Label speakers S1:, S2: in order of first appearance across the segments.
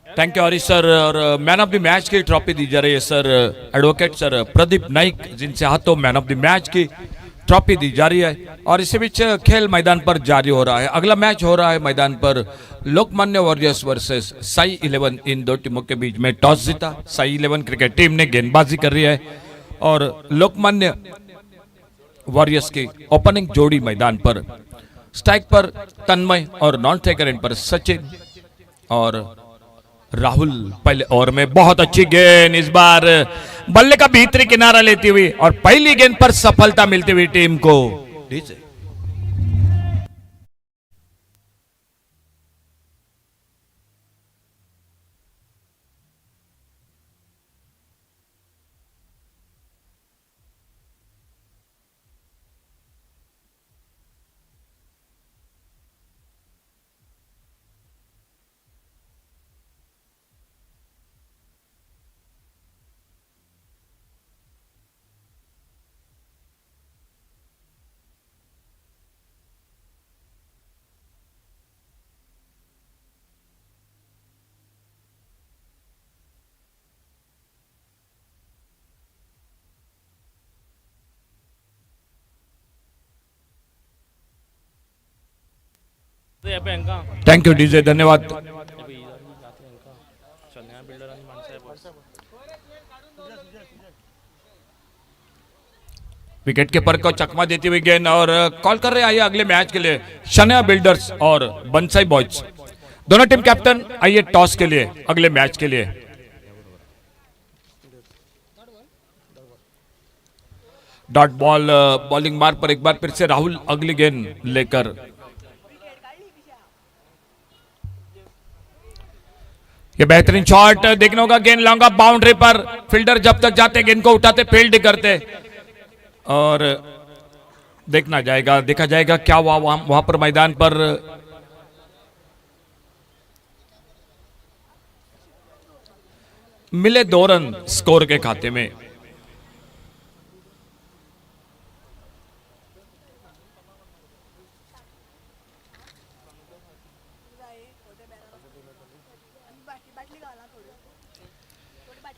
S1: Thank you Harish sir. और man of the match की trophy दी जा रही है sir, advocate sir Pradeep Naik जिनसे हाथों मैन ऑफ द मैच की ट्रॉफी दी जा रही है। और इसी बीच खेल मैदान पर जारी हो रहा है। अगला मैच हो रहा है मैदान पर लोकमान्य वॉरियर्स वर्सेस साई 11। इन दो टीमों के बीच में टॉस जीता साई 11 क्रिकेट टीम ने गेंदबाजी कर रही है और लोकमान्य वॉरियर्स की ओपनिंग जोड़ी मैदान पर स्ट्राइक पर तन्मय और नॉन स्ट्राइकर एंड पर सचिन और राहुल। पहले ओवर में बहुत अच्छी गेंद, इस बार बल्ले का भीतरी किनारा लेती हुई और पहली गेंद पर सफलता मिलती हुई टीम को। थैंक यू डीजे, धन्यवाद। विकेट कीपर को चकमा देती हुई गेंद और कॉल कर रहे आइए अगले मैच के लिए शनया बिल्डर्स और बंसाई बॉयज। दोनों टीम कैप्टन आइए टॉस के लिए अगले मैच के लिए। डॉट बॉल बॉलिंग मार्क पर एक बार फिर से राहुल अगली गेंद लेकर। ये बेहतरीन शॉट देखने होगा, गेंद लॉन्ग बाउंड्री पर। फील्डर जब तक जाते गेंद को उठाते फील्ड करते और देखा जाएगा क्या हुआ वहां पर मैदान पर। मिले 2 रन स्कोर के खाते में।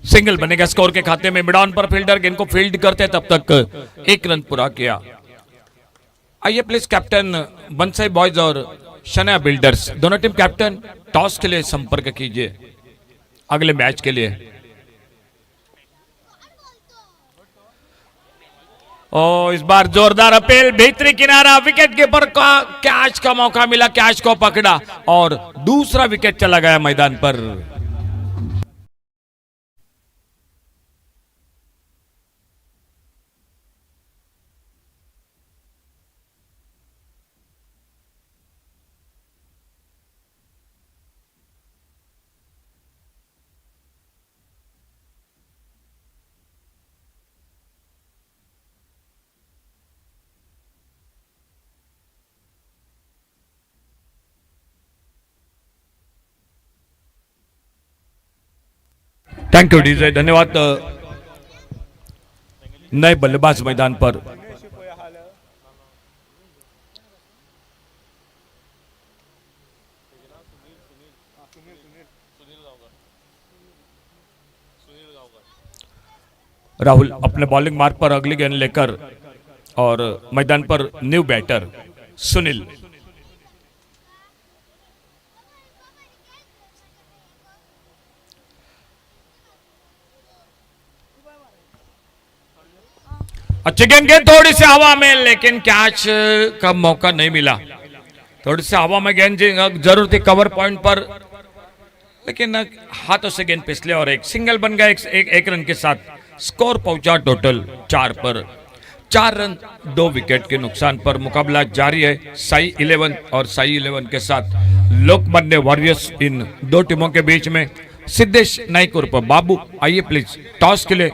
S1: सिंगल बनेगा स्कोर के खाते में। मिड ऑन पर फील्डर गेंद को फील्ड करते तब तक 1 रन पूरा किया। आइए प्लीज कैप्टन बंसाई बॉयज और शनया बिल्डर्स दोनों टीम कैप्टन टॉस के लिए संपर्क कीजिए अगले मैच के लिए। ओ इस बार जोरदार अपील, भीतरी किनारा, विकेट कीपर का कैच का मौका मिला, कैच को पकड़ा और दूसरा विकेट चला गया मैदान पर। थैंक यू डीजे, धन्यवाद। नए बल्लेबाज मैदान पर। राहुल अपने बॉलिंग मार्क पर अगली गेंद लेकर और मैदान पर न्यू बैटर सुनील। अच्छी गेंद थोड़ी सी हवा में, लेकिन कैच का मौका नहीं मिला। थोड़ी सी हवा में गेंद जरूर थी कवर पॉइंट पर, लेकिन हाथों से गेंद फिसले और एक सिंगल बन गया। एक रन के साथ स्कोर पहुंचा टोटल 4 पर। 4 रन 2 विकेट के नुकसान पर मुकाबला जारी है साई 11 और साई 11 के साथ लोकमान्य वॉरियर्स। इन दो टीमों के बीच में सिद्धेश नाइक उर्फ बाबू। आइए प्लीज टॉस के लिए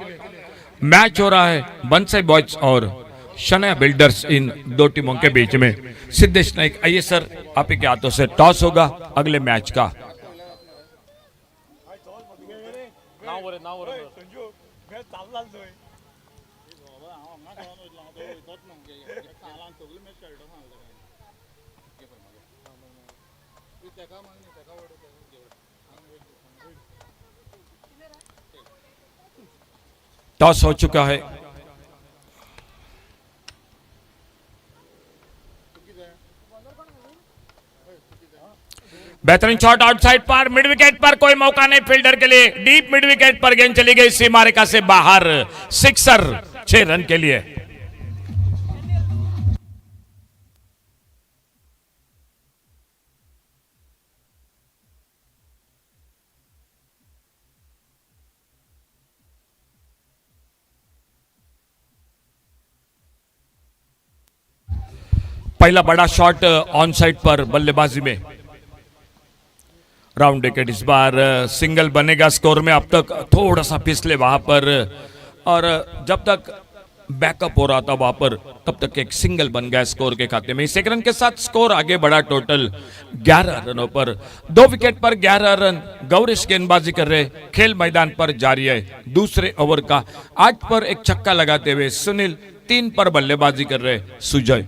S1: मैच हो रहा है बंसाई बॉयज और शनया बिल्डर्स। इन दो टीमों के बीच में सिद्धेश नाइक, आइए सर आप ही के हाथों से टॉस होगा अगले मैच का। टॉस हो चुका है। बेहतरीन शॉट आउटसाइड पर, मिड विकेट पर कोई मौका नहीं फील्डर के लिए। डीप मिड विकेट पर गेंद चली गई सीमा रेखा से बाहर, सिक्सर 6 रन के लिए। पहला बड़ा शॉट ऑन साइड पर बल्लेबाजी में, राउंड विकेट। इस बार सिंगल बनेगा स्कोर में। अब तक थोड़ा सा फिसले वहां पर, और जब तक बैकअप हो रहा था वहां पर तब तक एक सिंगल बन गया स्कोर के खाते में। इस एक रन के साथ स्कोर आगे बढ़ा टोटल 11 रनों पर। 2 विकेट पर 11 रन। गौरीश गेंदबाजी कर रहे, खेल मैदान पर जारी है दूसरे ओवर का। 8 पर एक छक्का लगाते हुए सुनील, 3 पर बल्लेबाजी कर रहे सुजय।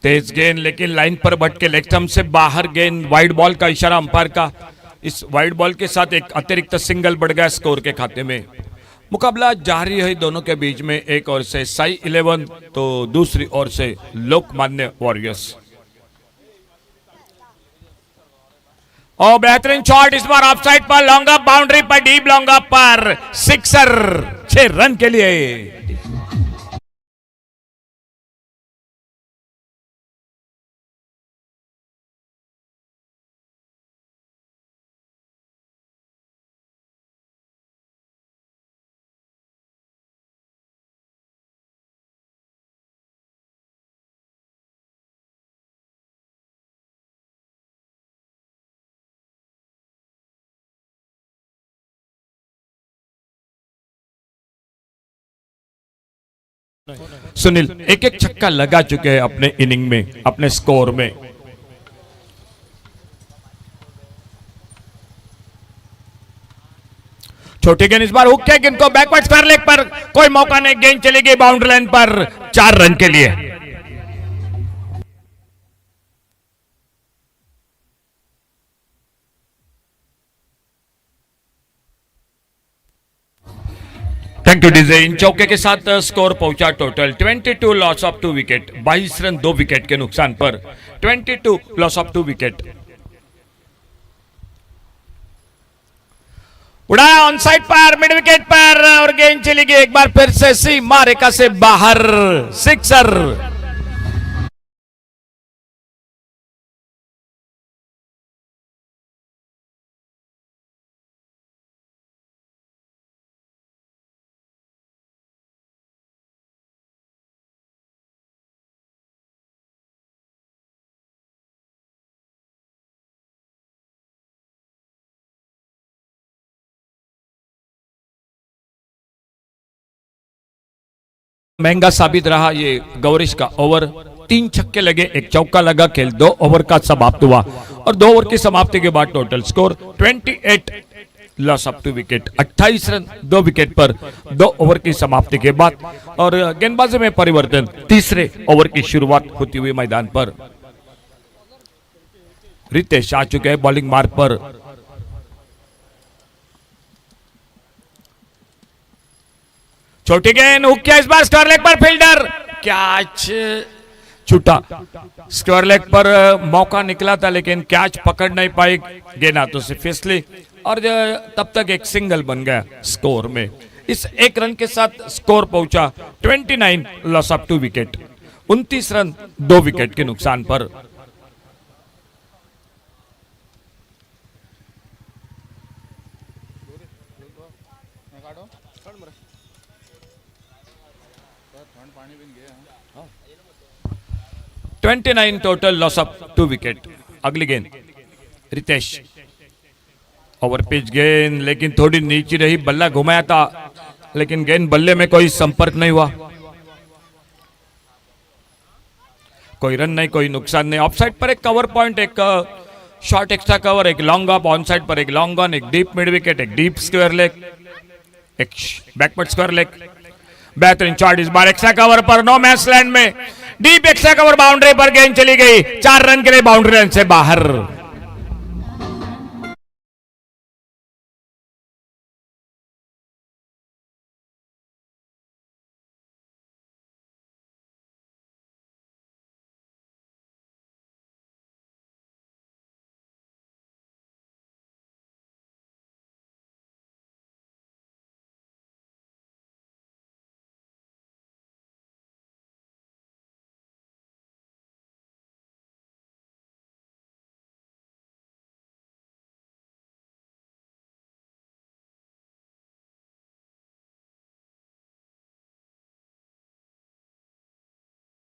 S1: तेज गेंद लेकिन लाइन पर भटके, लेग स्टंप से बाहर गेंद। वाइड बॉल का इशारा अंपायर का। इस वाइड बॉल के साथ एक अतिरिक्त सिंगल बढ़ गया स्कोर के खाते में। मुकाबला जारी है दोनों के बीच में। एक ओर से साई 11 तो दूसरी ओर से लोकमान्य वॉरियर्स। और बेहतरीन शॉट इस बार ऑफ साइड पर, लॉन्ग अप बाउंड्री पर, डीप लॉन्ग अप पर, सिक्सर 6 रन के लिए। सुनील एक एक छक्का लगा चुके हैं अपने इनिंग में, अपने स्कोर में। छोटी गेंद इस बार हुक के, गेंद को बैकवर्ड स्क्वायर लेग पर, कोई मौका नहीं, गेंद चली गई बाउंड्री लाइन पर, 4 रन के लिए। Thank you DJ. इन चौके के साथ स्कोर पहुंचा total 22 loss of 2 wicket. 22 run 2 wicket के नुकसान पर, 22 लॉस ऑफ 2 विकेट। उड़ाया ऑन साइड पर, मिड विकेट पर, और गेंद चली गई एक बार फिर से सीमा रेखा से बाहर, सिक्सर। महंगा साबित रहा ये गौरीश का ओवर। 3 छक्के लगे, एक चौका लगा, खेल 2 ओवर का समाप्त हुआ। और 2 ओवर की समाप्ति के बाद total score 28 loss of 2 wicket. 28 run 2 wicket पर 2 ओवर की समाप्ति के बाद। और गेंदबाजी में परिवर्तन, तीसरे ओवर की शुरुआत होती हुई मैदान पर रितेश आ चुके हैं बॉलिंग मार्ग पर। छोटी गेंद हुक किया इस बार स्क्वायर लेग पर, फील्डर कैच छूटा। स्क्वायर लेग पर मौका निकला था लेकिन कैच पकड़ नहीं पाई, गेंद हाथों से फिसली और तब तक एक सिंगल बन गया स्कोर में। इस 1 रन के साथ स्कोर पहुंचा 29 loss of 2 wicket. 29 run 2 wicket के नुकसान पर। हाँ। 29 टोटल लॉस ऑफ 2 विकेट। अगली गेंद रितेश, ओवर पिच गेंद लेकिन थोड़ी नीचे रही, बल्ला घुमाया था लेकिन गेंद बल्ले में कोई संपर्क नहीं हुआ। कोई रन नहीं, कोई नुकसान नहीं। ऑफसाइड पर एक कवर पॉइंट, एक शॉर्ट एक्स्ट्रा कवर, एक लॉन्ग अप, ऑन साइड पर एक लॉन्ग ऑन, एक डीप मिड विकेट, एक डीप स्क्वायर लेग, एक बैकवर्ड स्क्वायर लेग। बेहतरीन शॉट इस बार एक्स्ट्रा कवर पर, नो मैच लैंड में डीप एक्स्ट्रा कवर बाउंड्री पर गेंद चली गई, 4 रन के लिए बाउंड्री लाइन से बाहर।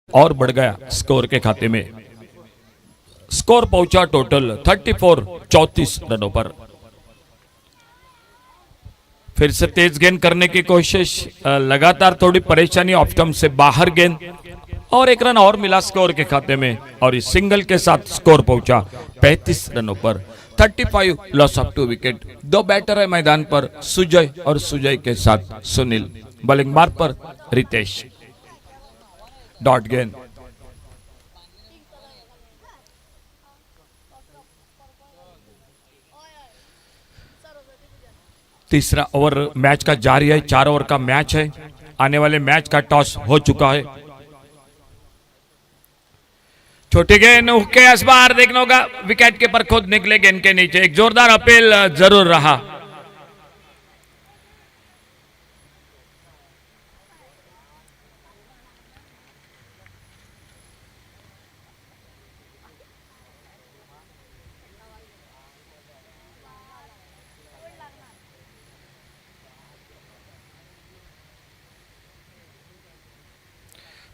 S1: और बढ़ गया स्कोर के खाते में। स्कोर पहुंचा टोटल 34 रनों पर। फिर से तेज गेंद करने की कोशिश, लगातार थोड़ी परेशानी, ऑफ स्टंप से बाहर गेंद, और 1 रन और मिला स्कोर के खाते में, और इस सिंगल के साथ स्कोर पहुंचा 35 रनों पर। 35 लॉस ऑफ 2 विकेट। 2 बैटर है मैदान पर, सुजय और सुजय के साथ सुनील। बॉलिंग मार्ग पर रितेश। डॉट गेंद। तीसरा ओवर मैच का जारी है, 4 ओवर का मैच है। आने वाले मैच का टॉस हो चुका है। छोटी गेंद के इस बार देखना होगा, विकेट के पर खुद निकले गेंद के नीचे। एक जोरदार अपील जरूर रहा।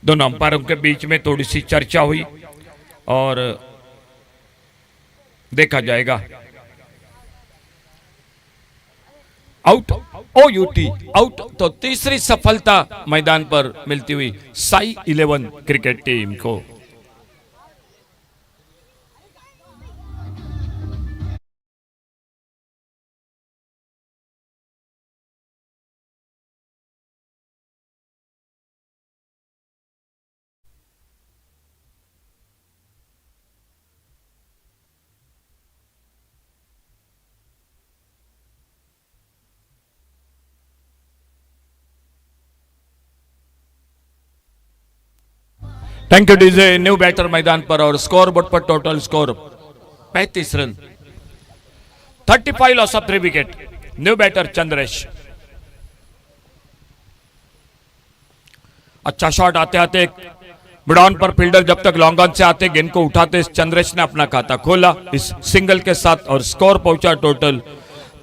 S1: दोनों अंपायरों के बीच में थोड़ी सी चर्चा हुई और देखा जाएगा। Out, OUT out. तो तीसरी सफलता मैदान पर मिलती हुई साई 11 क्रिकेट टीम को। Thank you DJ. New batter मैदान पर और स्कोर बोर्ड पर total score 35 run. 35 loss of 3 wicket. New batter Chandresh. अच्छा शॉट आते आते मिड ऑन पर फील्डर जब तक लॉन्ग ऑन से आते गेंद को उठाते चंद्रेश ने अपना खाता खोला इस सिंगल के साथ और स्कोर पहुंचा टोटल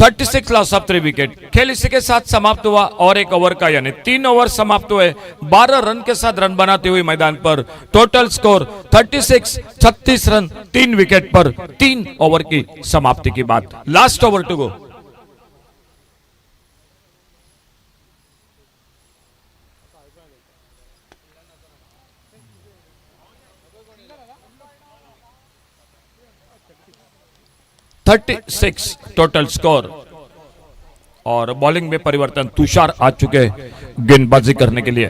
S1: 36 लॉस ऑफ 3 विकेट। खेल इसी के साथ समाप्त हुआ और 1 ओवर का यानी 3 ओवर समाप्त हुए। 12 रन के साथ रन बनाते हुए मैदान पर टोटल स्कोर 36 रन 3 विकेट पर 3 ओवर की समाप्ति की बात। Last over to go. Six total score और बॉलिंग में परिवर्तन। तुषार आ चुके गेंदबाजी करने के लिए।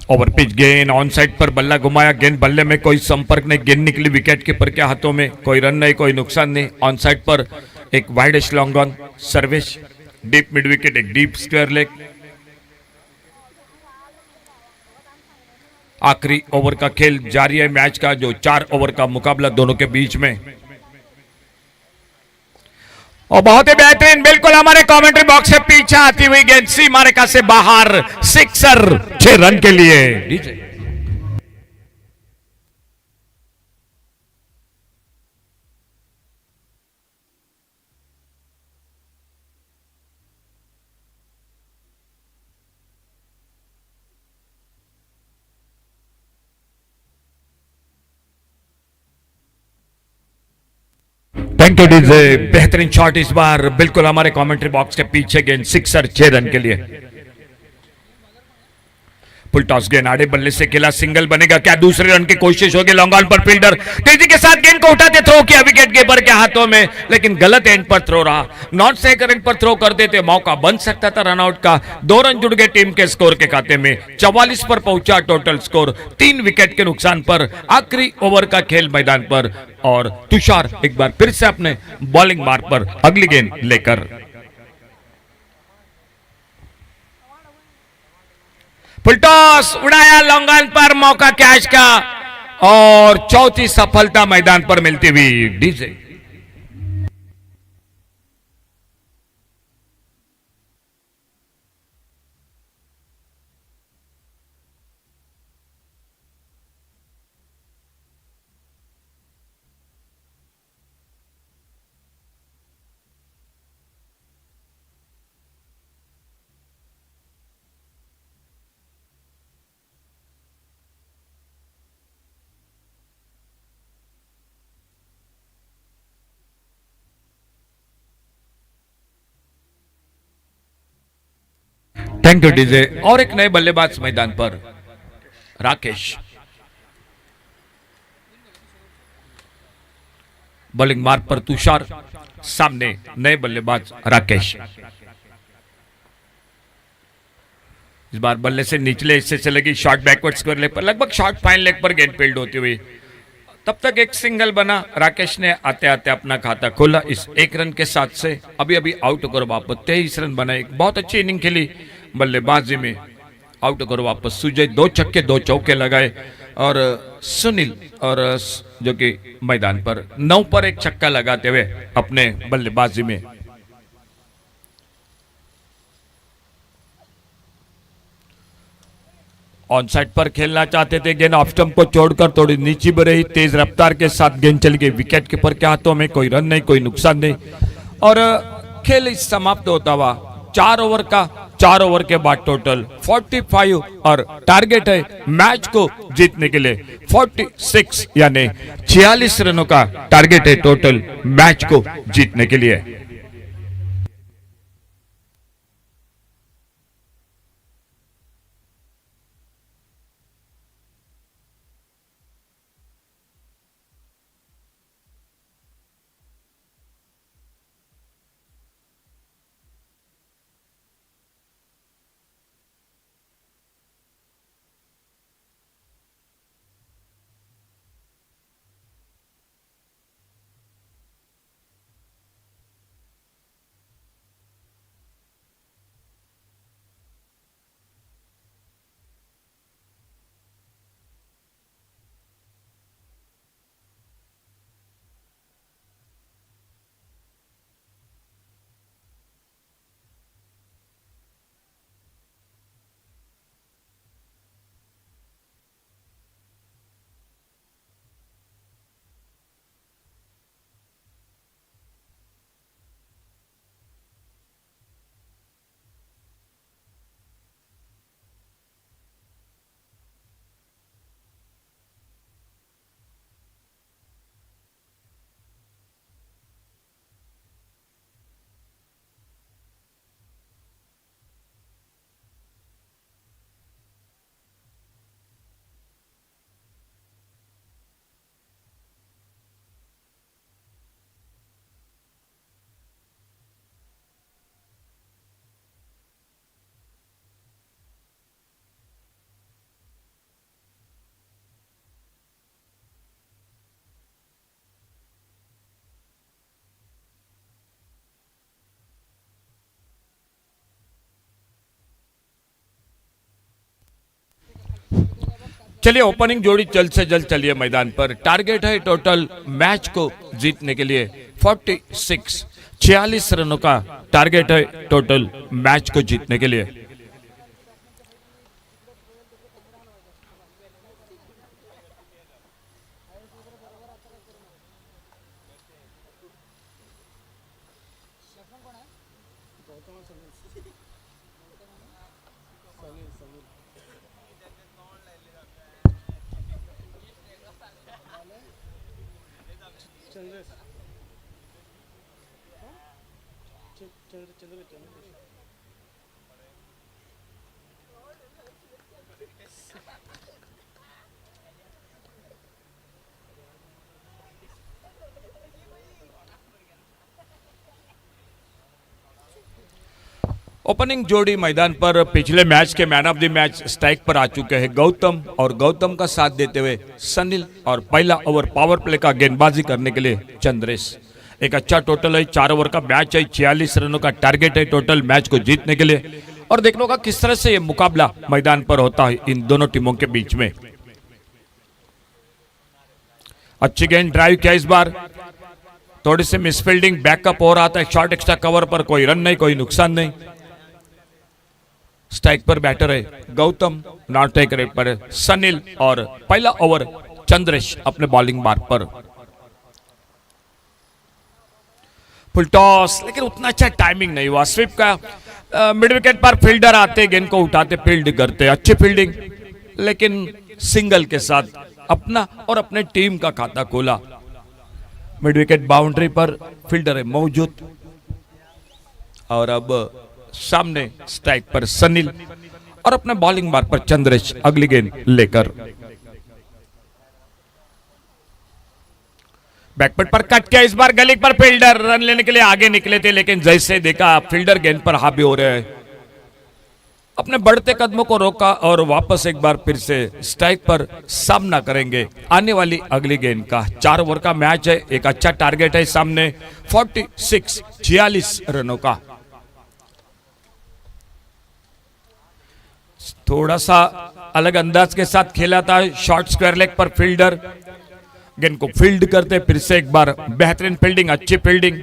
S1: ओवर पिच गेंद ऑन साइड पर बल्ला घुमाया, गेंद बल्ले में कोई संपर्क नहीं, गेंद निकली विकेट कीपर के हाथों में। कोई रन नहीं, कोई नुकसान नहीं। ऑन साइड पर एक wide edge long on service, deep mid wicket, एक डीप स्क्वायर लेग। आखिरी ओवर का खेल जारी है मैच का, जो 4 ओवर का मुकाबला दोनों के बीच में। और बहुत ही बेहतरीन, बिल्कुल हमारे कमेंट्री बॉक्स से पीछे आती हुई गेंद सीमा रेखा से बाहर, सिक्सर 6 रन के लिए। Thank you DJ. बेहतरीन शॉट इस बार बिल्कुल हमारे कमेंट्री बॉक्स के पीछे, गेंद सिक्सर 6 रन के लिए। फुल टॉस गेंद आड़े बल्ले से खेला, सिंगल बनेगा क्या, दूसरे रन की कोशिश होगी, लॉन्ग ऑन पर फील्डर तेजी के साथ गेंद को उठाते थ्रो किया विकेट कीपर के हाथों में, लेकिन गलत एंड पर थ्रो रहा। नॉट सही करंट पर थ्रो कर देते मौका बन सकता था रनआउट का। 2 रन जुड़ गए टीम के स्कोर के खाते में, 44 पर पहुंचा टोटल स्कोर, 3 विकेट के नुकसान पर आखिरी ओवर का खेल मैदान पर। और तुषार एक बार फिर से अपने बॉलिंग मार्ग पर अगली गेंद लेकर फुल टॉस उड़ाया, लॉन्ग ऑन पर मौका कैच का और चौथी सफलता मैदान पर मिलती हुई डीजे। Thank you DJ. और एक नए बल्लेबाज मैदान पर राकेश, बॉलिंग मार्ग पर तुषार, सामने नए बल्लेबाज राकेश। इस बार बल्ले से निचले हिस्से से लगी शॉर्ट बैकवर्ड स्क्वायर लेग पर, लगभग शॉर्ट फाइन लेग पर गेंद फील्ड होती हुई। तब तक एक सिंगल बना, राकेश ने आते आते अपना खाता खोला इस 1 रन के साथ से। अभी अभी आउट होकर वापस 23 रन बनाए, बहुत अच्छी इनिंग खेली बल्लेबाजी में। आउट होकर वापस सुजय 2 छक्के 2 चौके लगाए और सुनील और जो कि मैदान पर 9 पर एक छक्का लगाते हुए अपने बल्लेबाजी में। ऑन साइड पर खेलना चाहते थे, गेंद ऑफ स्टंप को छोड़कर थोड़ी नीचे भी रही, तेज रफ्तार के साथ गेंद चली गई विकेट कीपर के हाथों में। कोई रन नहीं, कोई नुकसान नहीं और खेल समाप्त होता हुआ 4 ओवर का। 4 ओवर के बाद टोटल 45 और टारगेट है मैच को जीतने के लिए 46, यानी 46 रनों का टारगेट है टोटल मैच को जीतने के लिए। चलिए ओपनिंग जोड़ी जल्द से जल्द चलिए मैदान पर। टारगेट है टोटल मैच को जीतने के लिए 46, 46 रनों का टारगेट है टोटल मैच को जीतने के लिए। ओपनिंग जोड़ी मैदान पर पिछले मैच के man of the match strike पर आ चुके हैं गौतम, और गौतम का साथ देते हुए सनील, और पहला ओवर पावर प्ले का गेंदबाजी करने के लिए चंद्रेश। एक अच्छा टोटल है, 4 ओवर का मैच है, 46 रनों का टारगेट है टोटल मैच को जीतने के लिए। और देखने होगा किस तरह से ये मुकाबला मैदान पर होता है इन दोनों टीमों के बीच में। अच्छी गेंद ड्राइव किया इस बार, थोड़ी सी मिसफील्डिंग, बैकअप हो रहा था, शॉर्ट एक्स्ट्रा कवर पर कोई रन नहीं, कोई नुकसान नहीं। स्ट्राइक पर बैटर है गौतम, नॉट टेक रेट पर है सनील, और पहला ओवर चंद्रेश अपने बॉलिंग मार्क पर। फुल टॉस, लेकिन उतना अच्छा टाइमिंग नहीं हुआ स्वीप का। मिड विकेट पर फील्डर आते, गेंद को उठाते, फील्ड करते, अच्छी फील्डिंग, लेकिन सिंगल के साथ अपना और अपने टीम का खाता खोला। मिड विकेट बाउंड्री पर फील्डर है मौजूद, और अब सामने स्ट्राइक पर सनील और अपने बॉलिंग मार्क पर चंद्रेश अगली गेंद लेकर। बैकफुट पर कट किया इस बार, गली पर फील्डर रन लेने के लिए आगे निकले थे, लेकिन जैसे देखा फील्डर गेंद पर हावी हो रहे हैं, अपने बढ़ते कदमों को रोका और वापस एक बार फिर से स्ट्राइक पर सामना करेंगे आने वाली अगली गेंद का। 4 ओवर का मैच है, एक अच्छा टारगेट है सामने, 46 रनों का। थोड़ा सा अलग अंदाज के साथ खेला था, शॉर्ट स्क्वायर लेग पर फील्डर गेंद को फील्ड करते, फिर से एक बार बेहतरीन फील्डिंग, अच्छी फील्डिंग।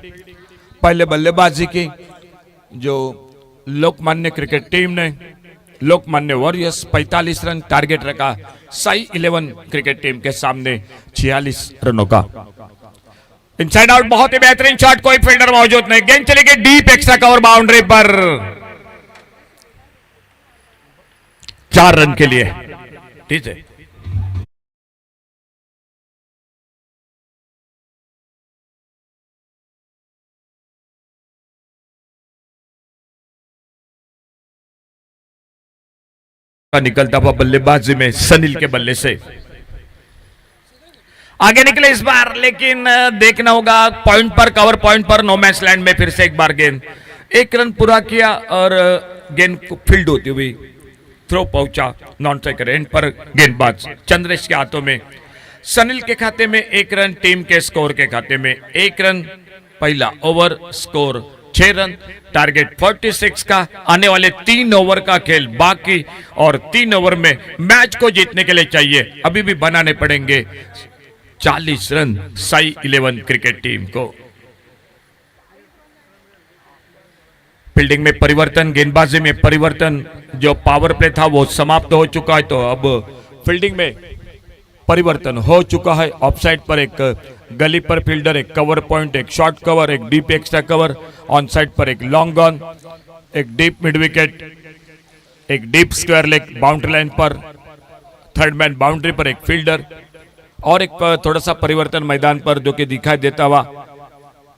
S1: पहले बल्लेबाजी की जो लोकमान्य क्रिकेट टीम ने, लोकमान्य वॉरियर्स 45 रन टारगेट रखा, साई 11 क्रिकेट टीम के सामने 46 रनों का। इनसाइड आउट, बहुत ही बेहतरीन शॉट, कोई फील्डर मौजूद नहीं, गेंद चली गई डीप एक्स्ट्रा कवर बाउंड्री पर, 4 रन के लिए। ठीक है, निकलता हुआ बल्लेबाजी में सनील के बल्ले से आगे निकले इस बार, लेकिन देखना होगा पॉइंट पर, कवर पॉइंट पर, नो मैच लैंड में फिर से एक बार गेंद, 1 रन पूरा किया और गेंद को फील्ड होती हुई थ्रो पहुंचा नॉन स्ट्राइकर एंड पर गेंदबाज चंद्रेश के हाथों में। सनील के खाते में 1 रन, टीम के स्कोर के खाते में 1 रन। पहला ओवर स्कोर 6 रन, टारगेट 46 का। आने वाले 3 ओवर का खेल बाकी, और 3 ओवर में मैच को जीतने के लिए चाहिए अभी भी बनाने पड़ेंगे 40 रन साई 11 क्रिकेट टीम को। फील्डिंग में परिवर्तन, गेंदबाजी में परिवर्तन, जो पावर प्ले था वो समाप्त हो चुका है, तो अब फील्डिंग में परिवर्तन हो चुका है। ऑफसाइड पर एक गली पर फील्डर, एक कवर पॉइंट, एक शॉर्ट कवर, एक deep extra cover, on side पर एक लॉन्ग ऑन, एक डीप मिड विकेट, एक deep square leg boundary line पर, थर्ड मैन बाउंड्री पर एक फील्डर, और एक थोड़ा सा परिवर्तन मैदान पर जो कि दिखाई देता हुआ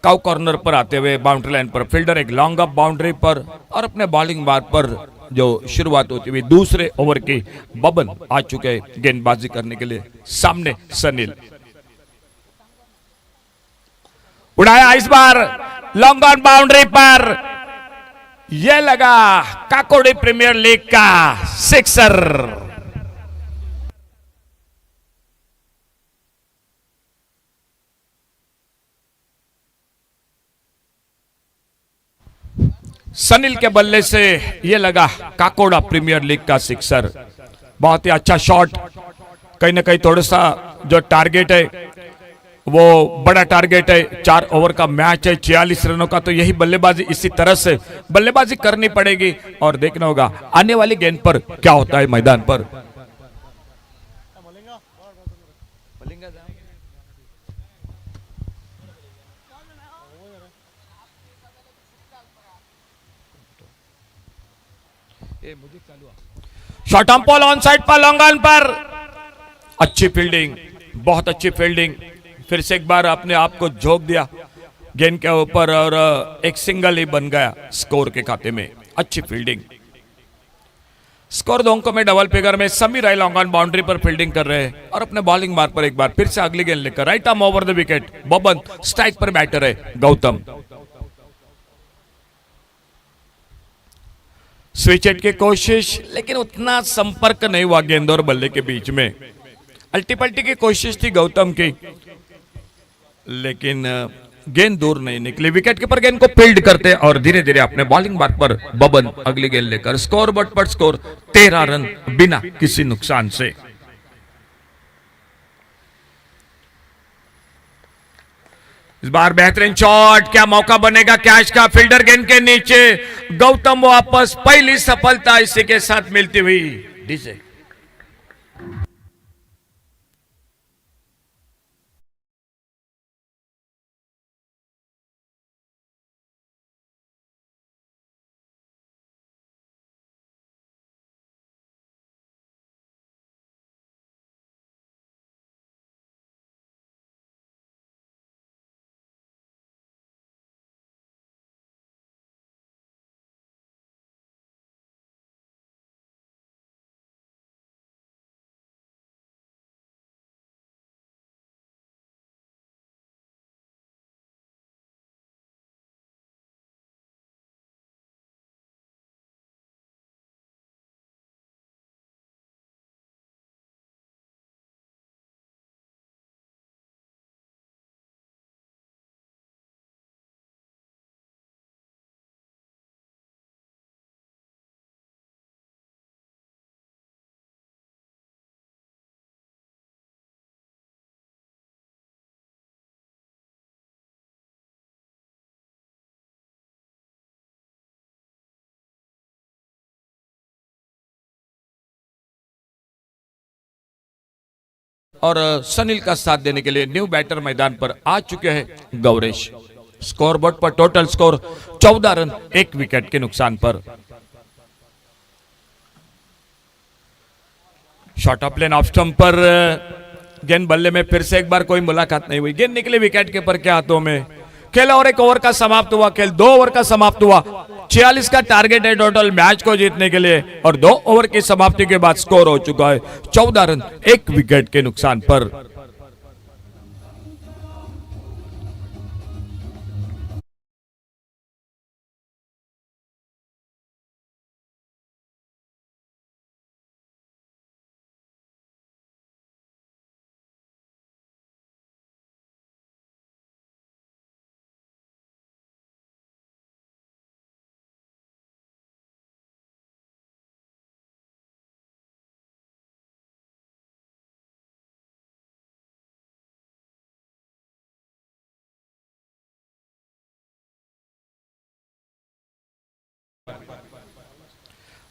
S1: काउ कॉर्नर पर आते हुए बाउंड्री लाइन पर फील्डर, एक लॉन्ग अप बाउंड्री पर, और अपने बॉलिंग मार्क पर जो शुरुआत होती हुई दूसरे ओवर की बबन आ चुके गेंदबाजी करने के लिए। सामने सनील उड़ाया इस बार लॉन्ग ऑन बाउंड्री पर, यह लगा काकोड़ी प्रीमियर लीग का सिक्सर। सनील के बल्ले से यह लगा काकोड़ा प्रीमियर लीग का सिक्सर। बहुत ही अच्छा शॉट, कहीं ना कहीं थोड़ा सा जो टारगेट है वो बड़ा टारगेट है, 4 ओवर का मैच है, 46 रनों का, तो यही बल्लेबाजी इसी तरह से बल्लेबाजी करनी पड़ेगी और देखना होगा आने वाली गेंद पर क्या होता है मैदान पर। Short on ball on side पर, लॉन्ग ऑन पर, अच्छी फील्डिंग, बहुत अच्छी फील्डिंग। फिर से एक बार अपने आप को झोंक दिया गेंद के ऊपर और एक सिंगल ही बन गया स्कोर के खाते में। अच्छी फील्डिंग, स्कोर 2 अंकों में डबल फिगर में। समीर राय लॉन्ग ऑन बाउंड्री पर फील्डिंग कर रहे हैं और अपने बॉलिंग मार्क पर एक बार फिर से अगली गेंद लेकर right arm over the wicket. Baban strike पर बैटर है गौतम। स्विच हिट की कोशिश, लेकिन उतना संपर्क नहीं हुआ गेंद और बल्ले के बीच में। अल्टी पल्टी की कोशिश थी गौतम की, लेकिन गेंद दूर नहीं निकली। विकेट कीपर गेंद को फील्ड करते और धीरे धीरे अपने बॉलिंग मार्ग पर बबन अगली गेंद लेकर स्कोर बोर्ड पर स्कोर 13 रन बिना किसी नुकसान से। इस बार बेहतरीन शॉट, क्या मौका बनेगा कैच का? फील्डर गेंद के नीचे, गौतम वापस, पहली सफलता इसी के साथ मिलती हुई। डीजे और सनील का साथ देने के लिए न्यू बैटर मैदान पर आ चुके हैं गौरेश। स्कोरबोर्ड पर टोटल स्कोर 14 रन 1 विकेट के नुकसान पर। Short of lane off stump पर गेंद बल्ले में फिर से एक बार कोई मुलाकात नहीं हुई। गेंद निकली विकेट कीपर के हाथों में। खेल और एक ओवर का समाप्त हुआ, खेल 2 ओवर का समाप्त हुआ। 46 का टारगेट है टोटल मैच को जीतने के लिए और 2 ओवर की समाप्ति के बाद स्कोर हो चुका है 14 रन 1 विकेट के नुकसान पर।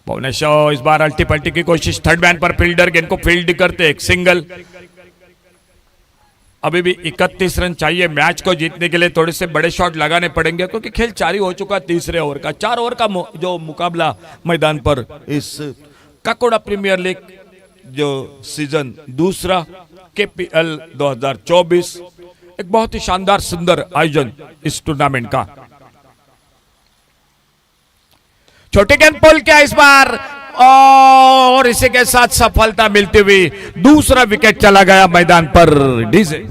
S1: भुवनेश्वर इस बार अल्टी पल्टी की कोशिश, थर्ड मैन पर फील्डर गेंद को फील्ड करते, एक सिंगल। अभी भी 31 रन चाहिए मैच को जीतने के लिए। थोड़े से बड़े शॉट लगाने पड़ेंगे क्योंकि खेल जारी हो चुका तीसरे ओवर का। 4 ओवर का जो मुकाबला मैदान पर इस काकोड़ा प्रीमियर लीग जो सीजन दूसरा केपीएल 2024, एक बहुत ही शानदार सुंदर आयोजन इस टूर्नामेंट का। छोटे गेंद पुल क्या इस बार, और इसी के साथ सफलता मिलती हुई दूसरा विकेट चला गया मैदान पर। डीजे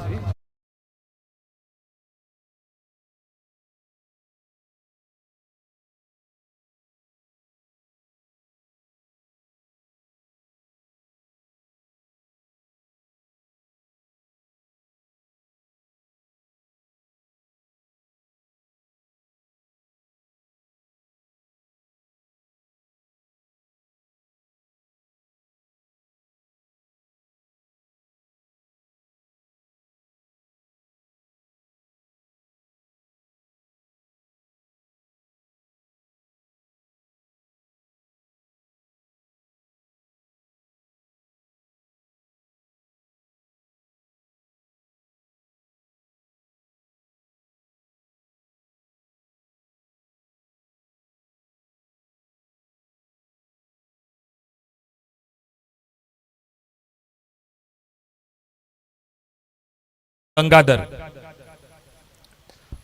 S1: गंगाधर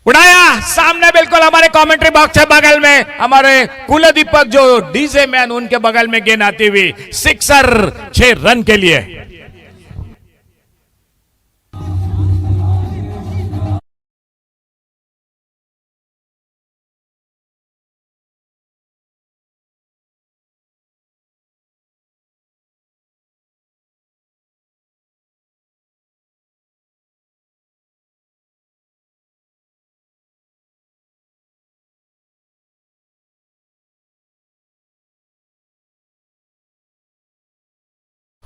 S1: उड़ाया सामने, बिल्कुल हमारे कमेंट्री बॉक्स है बगल में, हमारे कुलदीपक जो डीजे मैन उनके बगल में गेंद आती हुई सिक्सर 6 रन के लिए।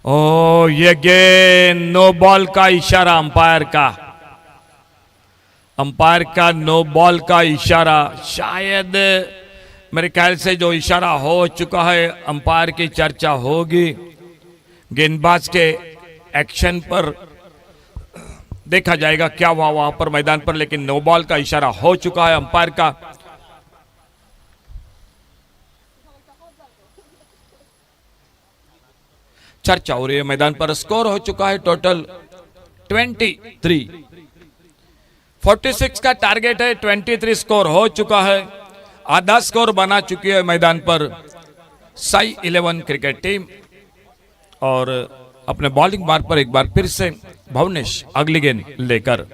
S1: ओ ये गेंद नो बॉल का इशारा अंपायर का नो बॉल का इशारा। शायद मेरे ख्याल से जो इशारा हो चुका है अंपायर की चर्चा होगी, गेंदबाज के एक्शन पर देखा जाएगा क्या हुआ वहां पर मैदान पर, लेकिन नो बॉल का इशारा हो चुका है अंपायर का। चर्चा हो रही है मैदान पर। स्कोर हो चुका है टोटल 23। 46 का टारगेट है, 23 स्कोर हो चुका है। आधा स्कोर बना चुकी है मैदान पर साई 11 क्रिकेट टीम। और अपने बॉलिंग मार्ग पर एक बार फिर से भुवनेश अगली गेंद लेकर।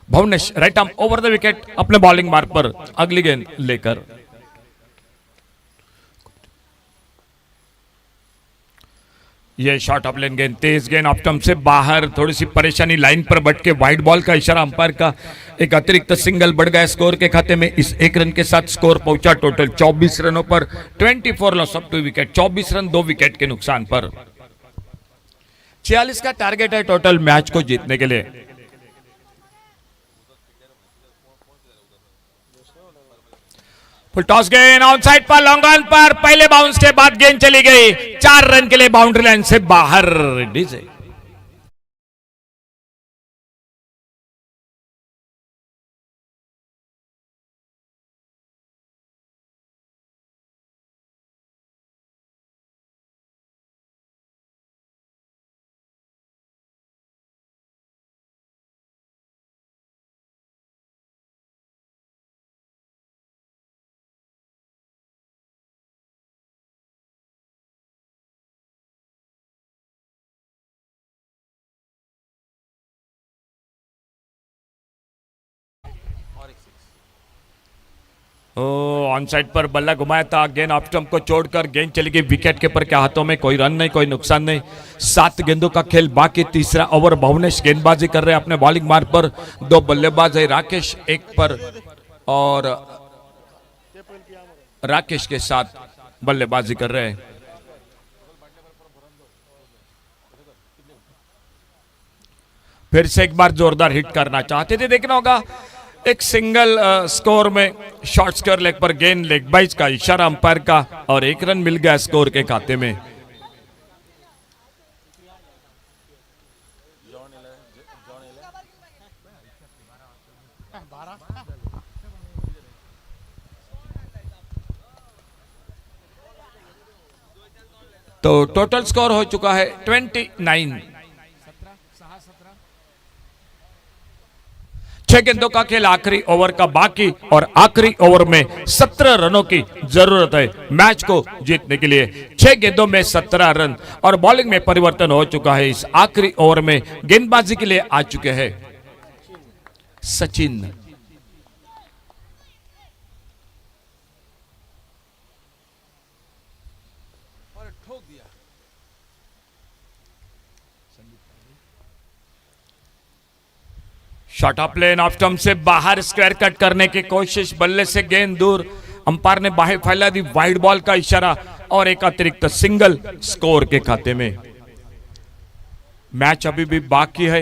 S1: Bhuvnesh right arm over the wicket अपने बॉलिंग मार्ग पर अगली गेंद लेकर। ये शॉट ऑफ लेन गेंद, तेज गेंद ऑफ स्टंप से बाहर, थोड़ी सी परेशानी लाइन पर बट के वाइड बॉल का इशारा अंपायर का। एक अतिरिक्त सिंगल बढ़ गया स्कोर के खाते में। इस एक रन के साथ स्कोर पहुंचा टोटल 24 रनों पर। 24 loss of 2 wicket, 24 run 2 wicket के नुकसान पर। 46 का टारगेट है टोटल मैच को जीतने के लिए। फुल टॉस गेंद ऑन साइड पर, लॉन्ग ऑन पर, पहले बाउंस के बाद गेंद चली गई 4 रन के लिए बाउंड्री लाइन से बाहर। डीजे ऑन साइड पर बल्ला घुमाया था, गेंद ऑफ स्टंप को छोड़कर गेंद चली गई विकेट कीपर के हाथों में। कोई रन नहीं, कोई नुकसान नहीं। 7 गेंदों का खेल बाकी, तीसरा ओवर। भुवनेश गेंदबाजी कर रहे हैं अपने बॉलिंग मार्ग पर। 2 बल्लेबाज है, राकेश एक पर और राकेश के साथ बल्लेबाजी कर रहे हैं। फिर से एक बार जोरदार हिट करना चाहते थे, देखना होगा एक सिंगल स्कोर में शॉर्ट स्क्वायर लेग पर गेंद, लेग बाइज का इशारा अंपायर का, और 1 रन मिल गया स्कोर के खाते में। तो टोटल स्कोर हो चुका है 29। 6 गेंदों का खेल, आखिरी ओवर का बाकी, और आखिरी ओवर में 17 रनों की जरूरत है मैच को जीतने के लिए। 6 गेंदों में 17 रन, और बॉलिंग में परिवर्तन हो चुका है। इस आखिरी ओवर में गेंदबाजी के लिए आ चुके हैं Sachin. Shot off plain off stump से बाहर, स्क्वायर कट करने की कोशिश, बल्ले से गेंद दूर। अंपायर ने बाहें फैला दी, वाइड बॉल का इशारा, और एक अतिरिक्त सिंगल स्कोर के खाते में। मैच अभी भी बाकी है,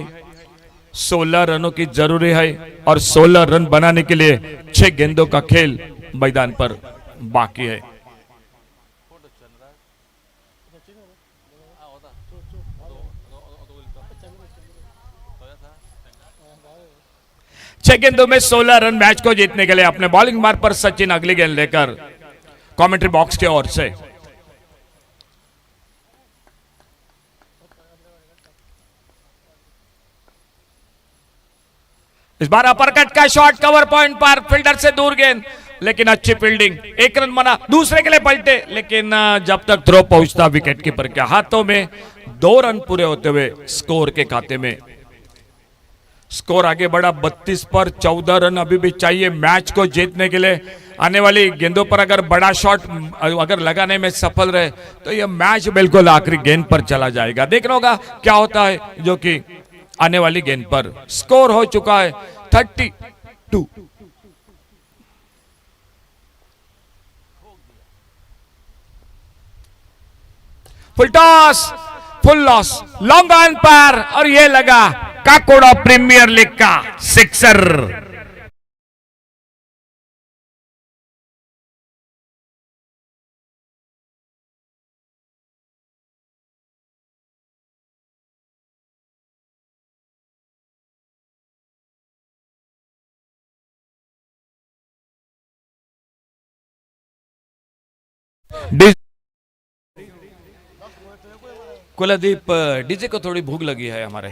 S1: 16 रनों की जरूरी है, और 16 रन बनाने के लिए 6 गेंदों का खेल मैदान पर बाकी है। छह गेंदों में 16 रन मैच को जीतने के लिए अपने बॉलिंग मार्ग पर सचिन अगली गेंद लेकर कमेंट्री बॉक्स की ओर से। इस बार अपरकट का शॉट कवर पॉइंट पर, फील्डर से दूर गेंद, लेकिन अच्छी फील्डिंग। 1 रन बना, दूसरे के लिए पलटे, लेकिन जब तक थ्रो पहुंचता विकेट कीपर के हाथों में। 2 रन पूरे होते हुए स्कोर के खाते में। स्कोर आगे बढ़ा 32 पर। 14 रन अभी भी चाहिए मैच को जीतने के लिए। आने वाली गेंदों पर अगर बड़ा शॉट अगर लगाने में सफल रहे तो यह मैच बिल्कुल आखिरी गेंद पर चला जाएगा। देखना होगा क्या होता है, जो कि आने वाली गेंद पर। स्कोर हो चुका है 32। Full toss, full loss, long on पर, और ये लगा काकोड़ा प्रीमियर लीग का सिक्सर। कुलदीप, डीजे को थोड़ी भूख लगी है हमारे।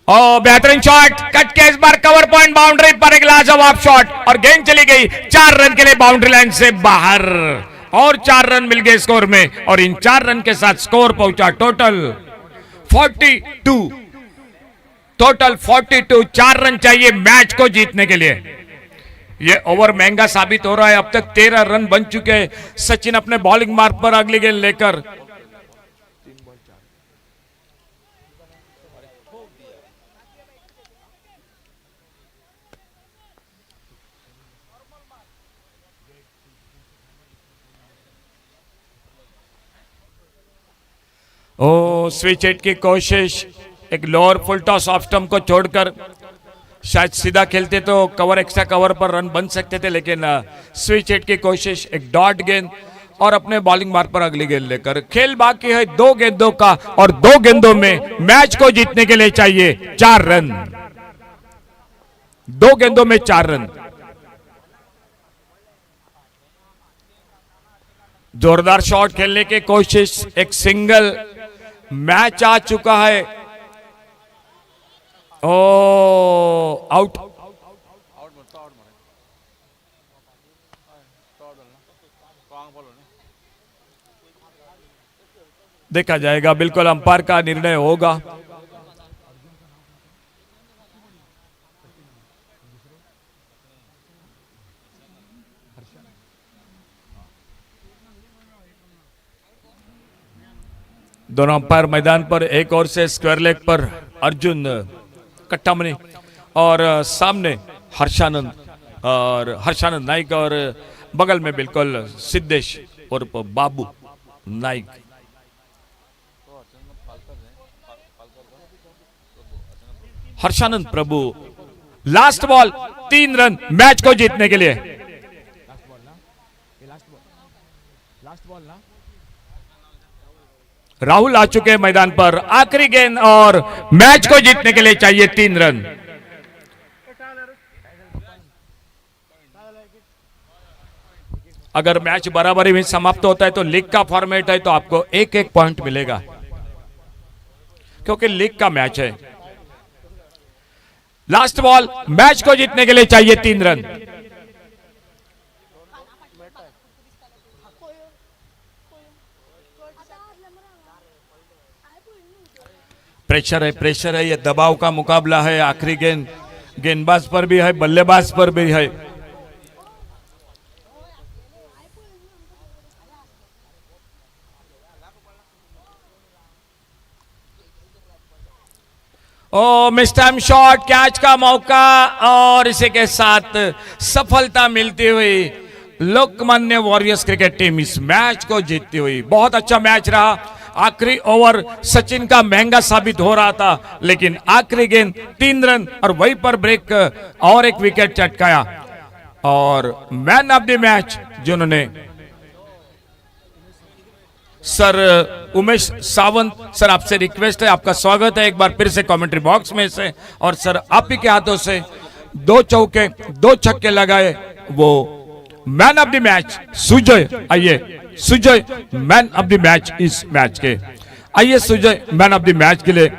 S1: ओ बेहतरीन शॉट, कट के इस बार कवर पॉइंट बाउंड्री पर एक लाजवाब शॉट, और गेंद चली गई 4 रन के लिए बाउंड्री लाइन से बाहर, और 4 रन मिल गए स्कोर में, और इन 4 रन के साथ स्कोर पहुंचा टोटल 42। टोटल 42, 4 रन चाहिए मैच को जीतने के लिए। ये ओवर महंगा साबित हो रहा है। अब तक 13 रन बन चुके हैं। सचिन अपने बॉलिंग मार्ग पर अगली गेंद लेकर स्विच हिट की कोशिश, एक lower full toss off stump को छोड़कर, शायद सीधा खेलते तो कवर, एक्स्ट्रा कवर पर रन बन सकते थे, लेकिन स्विच हिट की कोशिश, एक डॉट गेंद, और अपने बॉलिंग मार्ग पर अगली गेंद लेकर। खेल बाकी है 2 गेंदों का, और 2 गेंदों में मैच को जीतने के लिए चाहिए 4 रन। 2 गेंदों में 4 रन। जोरदार शॉट खेलने की कोशिश, एक सिंगल, मैच आ चुका है। ओ आउट। देखा जाएगा, बिल्कुल अंपायर का निर्णय होगा। दोनों अंपायर मैदान पर, एक और से स्क्वायर लेग पर अर्जुन कट्टामनी, और सामने हर्षानंद नाइक, और बगल में बिल्कुल सिद्धेश उर्फ बाबू नाइक। हर्षानंद प्रभु, लास्ट बॉल, 3 रन मैच को जीतने के लिए। राहुल आ चुके हैं मैदान पर, आखिरी गेंद, और मैच को जीतने के लिए चाहिए 3 रन। अगर मैच बराबरी में समाप्त होता है तो लीग का फॉर्मेट है, तो आपको 1-1 पॉइंट मिलेगा, क्योंकि लीग का मैच है। लास्ट बॉल, मैच को जीतने के लिए चाहिए 3 रन। प्रेशर है, ये दबाव का मुकाबला है। आखिरी गेंद गेंदबाज पर भी है, बल्लेबाज पर भी है। मिस टाइम शॉट, कैच का मौका, और इसी के साथ सफलता मिलती हुई लोकमान्य वॉरियर्स क्रिकेट टीम इस मैच को जीतती हुई। बहुत अच्छा मैच रहा। आखिरी ओवर सचिन का महंगा साबित हो रहा था, लेकिन आखिरी गेंद 3 रन, और वहीं पर ब्रेक और एक विकेट चटकाया, और मैन ऑफ द मैच जिन्होंने सर उमेश सावंत सर, आपसे रिक्वेस्ट है, आपका स्वागत है एक बार फिर से कमेंट्री बॉक्स में से, और सर आप ही के हाथों से 2 चौके 2 छक्के लगाए, वो man of the match Sujay. आइए Sujay man of the match इस मैच के, आइए Sujay man of the match के लिए।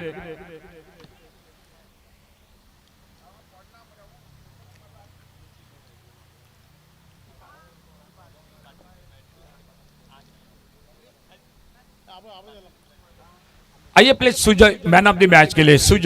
S1: आइए please Sujay man of the match के लिए। सुजय।